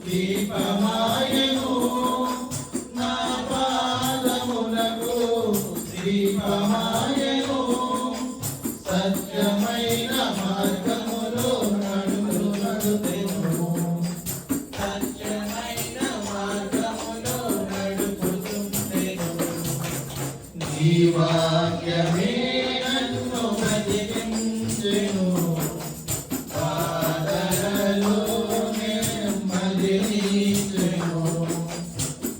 దీపమాయను నా పాదములకు దీపమాయను సత్యమైన మార్గములో నడుపును సత్యమైన మార్గములో నడుపుతుండెను నీ వాక్యమే నన్ను బ్రతికించెను బాధలలో నెమ్మదినిచ్చెను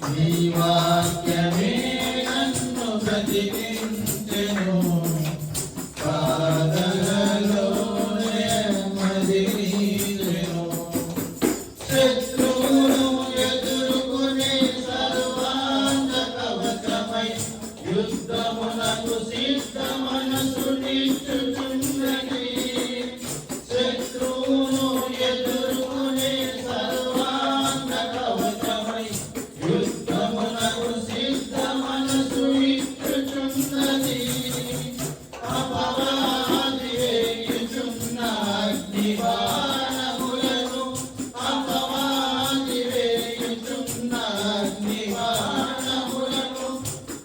నీ వాక్యమే నన్ను బ్రతికించెను బాధలలో నెమ్మదినిచ్చెను శత్రువును ఎదుర్కొనే సర్వాంగ కవచమై యుద్ధమునకు సిద్ధ మనసు నిచ్చుచున్నది శత్రువును ఎదుర్కొనే సర్వాంగ కవచమై యుద్ధమునకు సిద్ధ మనసు ఇచ్చుచున్నది అపవాది వేయుచున్న అగ్నిబాణములను అపవాది వేయుచున్న అగ్నిబాణములను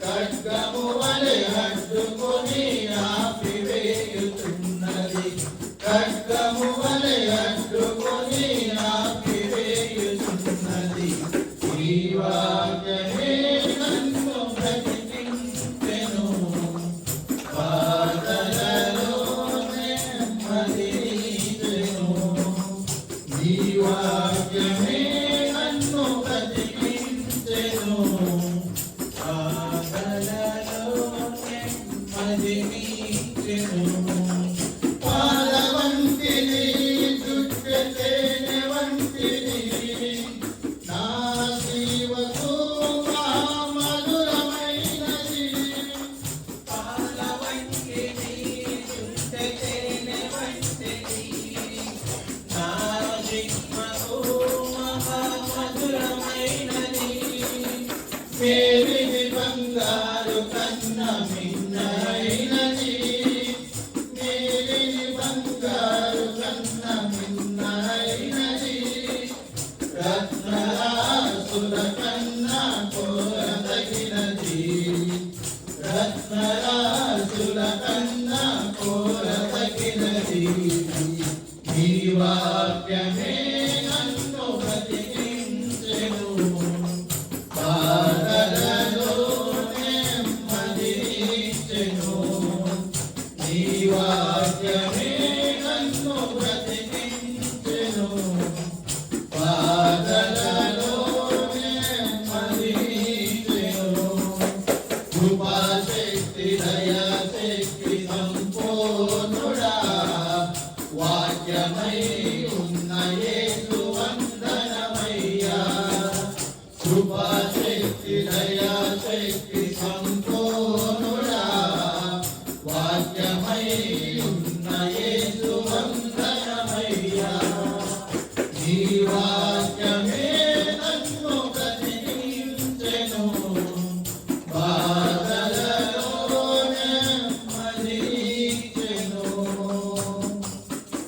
ఖడ్గము వలె అడ్డుకొని ఆపివేయుచున్నది ఖడ్గము వలె అడ్డుకొని ఆపివేయుచున్నది ఈ వాక్యమే నన్ను బ్రతికించెను బాధలలో నెమ్మదినిచ్చెను ఈ వాక్యమే